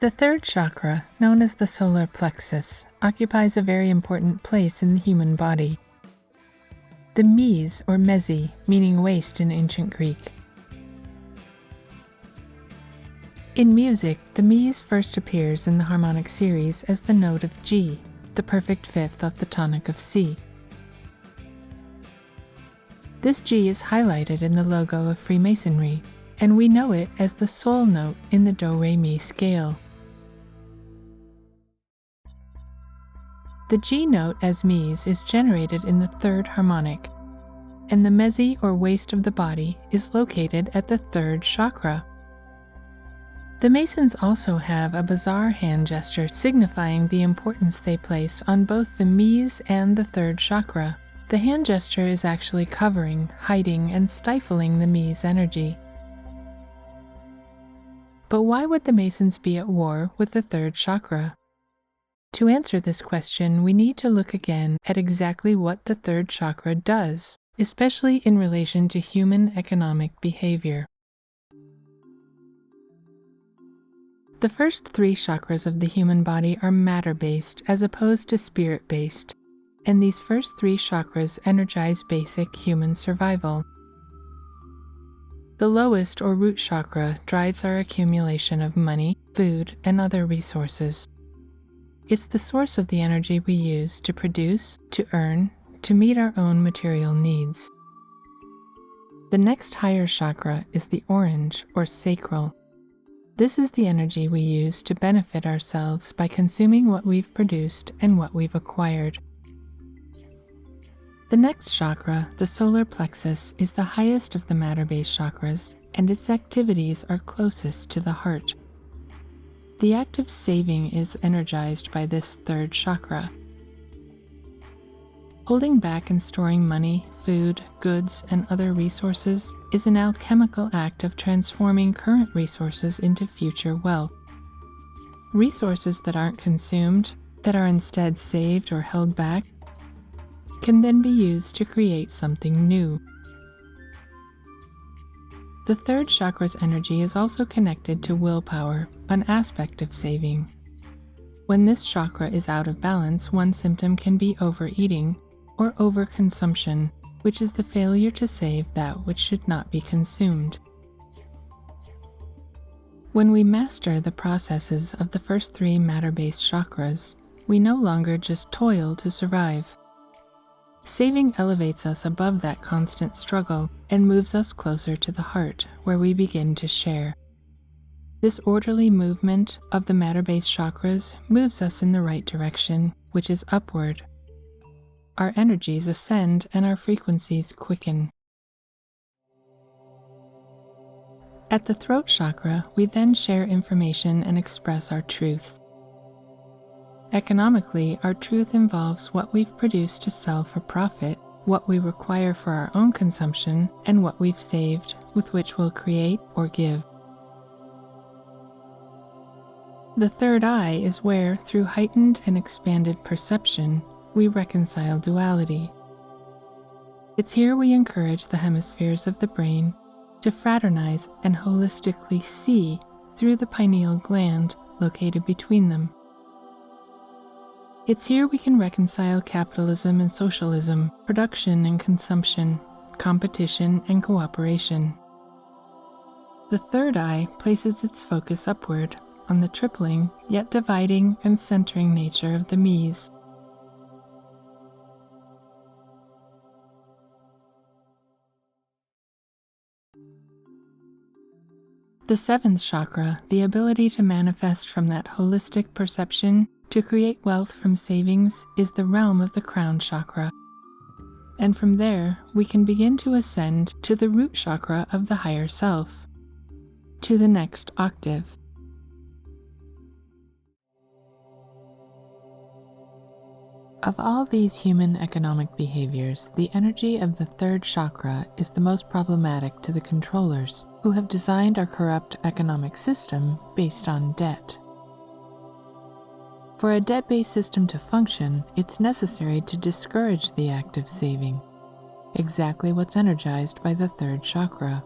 The third chakra, known as the solar plexus, occupies a very important place in the human body. The mese, or mesi, meaning waist in ancient Greek. In music, the mese first appears in the harmonic series as the note of G, the perfect fifth of the tonic of C. This G is highlighted in the logo of Freemasonry, and we know it as the soul note in the Do-Re-Mi scale. The G note as mese is generated in the third harmonic, and the mesi, or waist of the body, is located at the third chakra. The Masons also have a bizarre hand gesture signifying the importance they place on both the mese and the third chakra. The hand gesture is actually covering, hiding, and stifling the mese energy. But why would the Masons be at war with the third chakra? To answer this question, we need to look again at exactly what the third chakra does, especially in relation to human economic behavior. The first three chakras of the human body are matter-based as opposed to spirit-based, and these first three chakras energize basic human survival. The lowest, or root chakra, drives our accumulation of money, food, and other resources. It's the source of the energy we use to produce, to earn, to meet our own material needs. The next higher chakra is the orange, or sacral. This is the energy we use to benefit ourselves by consuming what we've produced and what we've acquired. The next chakra, the solar plexus, is the highest of the matter-based chakras, and its activities are closest to the heart. The act of saving is energized by this third chakra. Holding back and storing money, food, goods, and other resources is an alchemical act of transforming current resources into future wealth. Resources that aren't consumed, that are instead saved or held back, can then be used to create something new. The third chakra's energy is also connected to willpower, an aspect of saving. When this chakra is out of balance, one symptom can be overeating or overconsumption, which is the failure to save that which should not be consumed. When we master the processes of the first three matter-based chakras, we no longer just toil to survive. Saving elevates us above that constant struggle and moves us closer to the heart, where we begin to share. This orderly movement of the matter-based chakras moves us in the right direction, which is upward. Our energies ascend and our frequencies quicken. At the throat chakra, we then share information and express our truth. Economically, our truth involves what we've produced to sell for profit, what we require for our own consumption, and what we've saved with which we'll create or give. The third eye is where, through heightened and expanded perception, we reconcile duality. It's here we encourage the hemispheres of the brain to fraternize and holistically see through the pineal gland located between them. It's here we can reconcile capitalism and socialism, production and consumption, competition and cooperation. The third eye places its focus upward on the tripling, yet dividing and centering nature of the mese. The seventh chakra, the ability to manifest from that holistic perception to create wealth from savings, is the realm of the crown chakra. And from there, we can begin to ascend to the root chakra of the higher self, to the next octave. Of all these human economic behaviors, the energy of the third chakra is the most problematic to the controllers, who have designed our corrupt economic system based on debt. For a debt-based system to function, it's necessary to discourage the act of saving, exactly what's energized by the third chakra.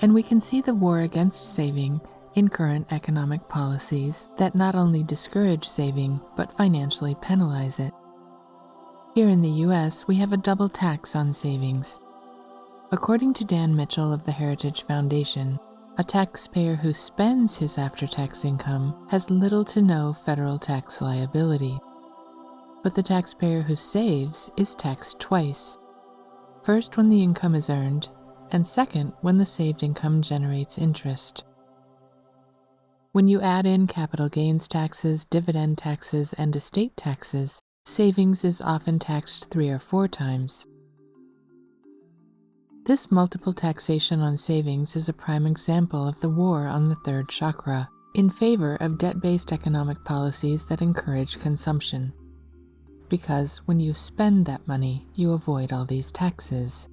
And we can see the war against saving in current economic policies that not only discourage saving, but financially penalize it. Here in the US, we have a double tax on savings. According to Dan Mitchell of the Heritage Foundation, a taxpayer who spends his after-tax income has little to no federal tax liability. But the taxpayer who saves is taxed twice. First when the income is earned, and second when the saved income generates interest. When you add in capital gains taxes, dividend taxes, and estate taxes, savings is often taxed 3 or 4 times. This multiple taxation on savings is a prime example of the war on the third chakra, in favor of debt-based economic policies that encourage consumption. Because when you spend that money, you avoid all these taxes.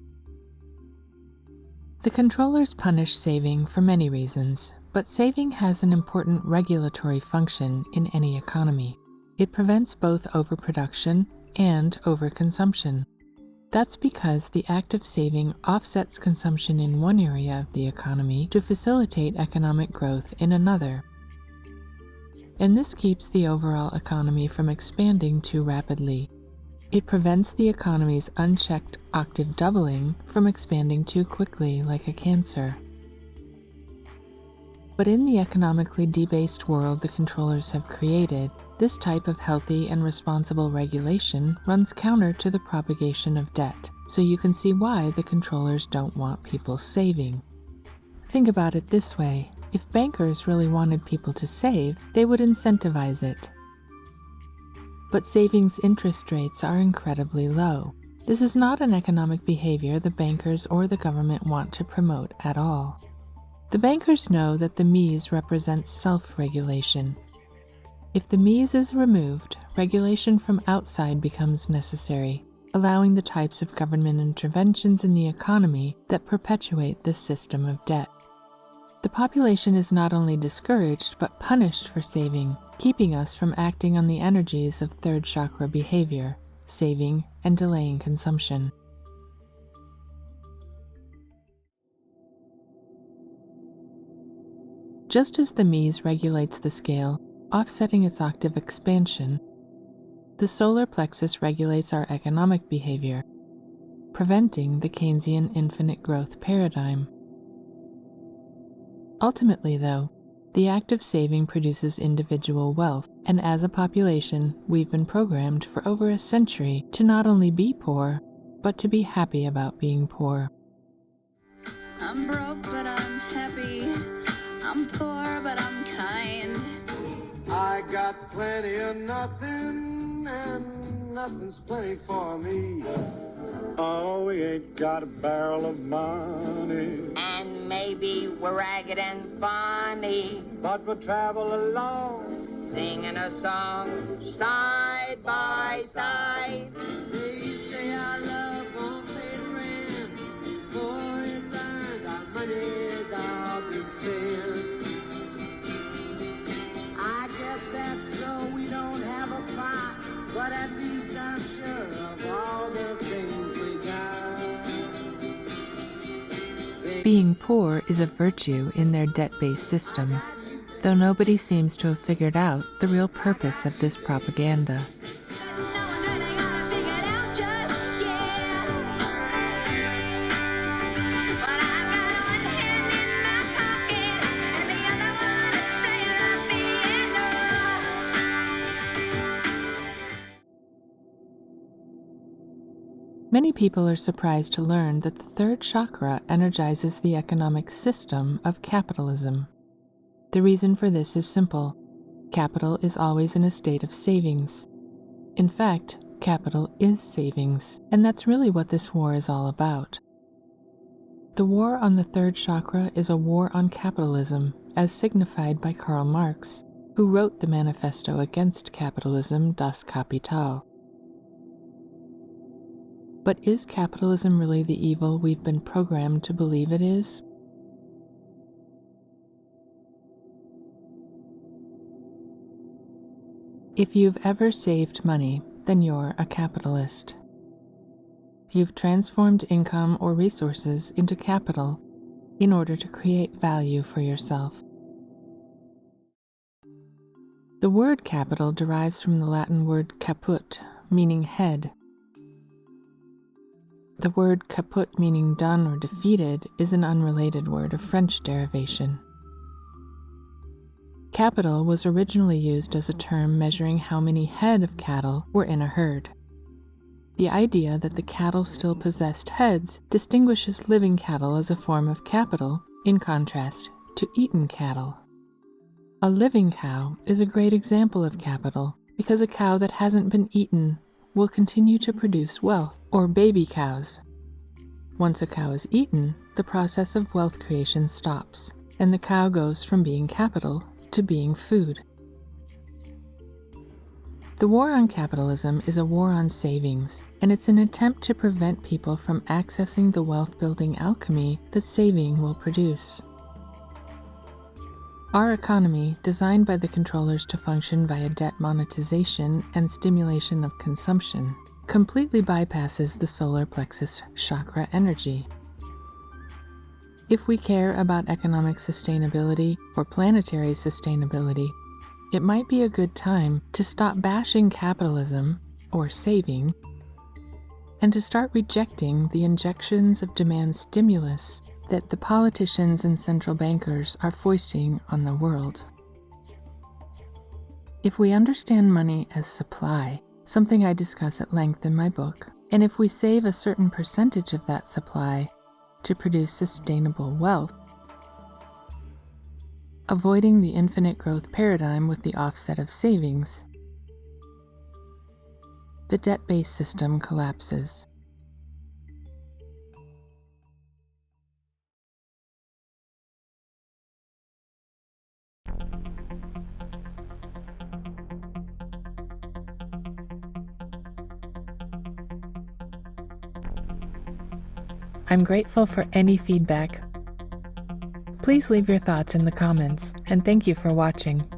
The controllers punish saving for many reasons, but saving has an important regulatory function in any economy. It prevents both overproduction and overconsumption. That's because the act of saving offsets consumption in one area of the economy to facilitate economic growth in another. And this keeps the overall economy from expanding too rapidly. It prevents the economy's unchecked octave doubling from expanding too quickly like a cancer. But in the economically debased world the controllers have created, this type of healthy and responsible regulation runs counter to the propagation of debt, so you can see why the controllers don't want people saving. Think about it this way: if bankers really wanted people to save, they would incentivize it. But savings interest rates are incredibly low. This is not an economic behavior the bankers or the government want to promote at all. The bankers know that the mese represents self-regulation. If the mese is removed, regulation from outside becomes necessary, allowing the types of government interventions in the economy that perpetuate this system of debt. The population is not only discouraged but punished for saving, keeping us from acting on the energies of third chakra behavior, saving and delaying consumption. Just as the mese regulates the scale, offsetting its octave expansion, the solar plexus regulates our economic behavior, preventing the Keynesian infinite growth paradigm. Ultimately, though, the act of saving produces individual wealth, and as a population, we've been programmed for over a century to not only be poor, but to be happy about being poor. I'm broke, but I'm happy. I'm poor, but I'm kind. I got plenty of nothing, and nothing's plenty for me. Oh, we ain't got a barrel of money, And maybe we're ragged and funny, but we'll travel along. singing a song side by side. They say our love won't pay the rent, for it's earned, our money's all been spent. I guess that's so we don't have a fight, but at least I'm sure of all the things we got. Being poor is a virtue in their debt-based system, though nobody seems to have figured out the real purpose of this propaganda. No one's really gonna figure it out just yet. But I've got one hand in my pocket, and the other one is playing the piano. Many people are surprised to learn that the third chakra energizes the economic system of capitalism. The reason for this is simple. Capital is always in a state of savings. In fact, capital is savings, and that's really what this war is all about. The war on the third chakra is a war on capitalism, as signified by Karl Marx, who wrote the manifesto against capitalism, Das Kapital. But is capitalism really the evil we've been programmed to believe it is? If you've ever saved money, then you're a capitalist. You've transformed income or resources into capital in order to create value for yourself. The word capital derives from the Latin word caput, meaning head. The word caput, meaning done or defeated, is an unrelated word of French derivation. Capital was originally used as a term measuring how many head of cattle were in a herd. The idea that the cattle still possessed heads distinguishes living cattle as a form of capital, in contrast to eaten cattle. A living cow is a great example of capital because a cow that hasn't been eaten will continue to produce wealth, or baby cows. Once a cow is eaten, the process of wealth creation stops, and the cow goes from being capital to being food. The war on capitalism is a war on savings, and it's an attempt to prevent people from accessing the wealth-building alchemy that saving will produce. Our economy, designed by the controllers to function via debt monetization and stimulation of consumption, completely bypasses the solar plexus chakra energy. If we care about economic sustainability or planetary sustainability, it might be a good time to stop bashing capitalism, or saving, and to start rejecting the injections of demand stimulus that the politicians and central bankers are foisting on the world. If we understand money as supply, something I discuss at length in my book, and if we save a certain percentage of that supply to produce sustainable wealth, avoiding the infinite growth paradigm with the offset of savings, the debt-based system collapses. I'm grateful for any feedback. Please leave your thoughts in the comments, and thank you for watching.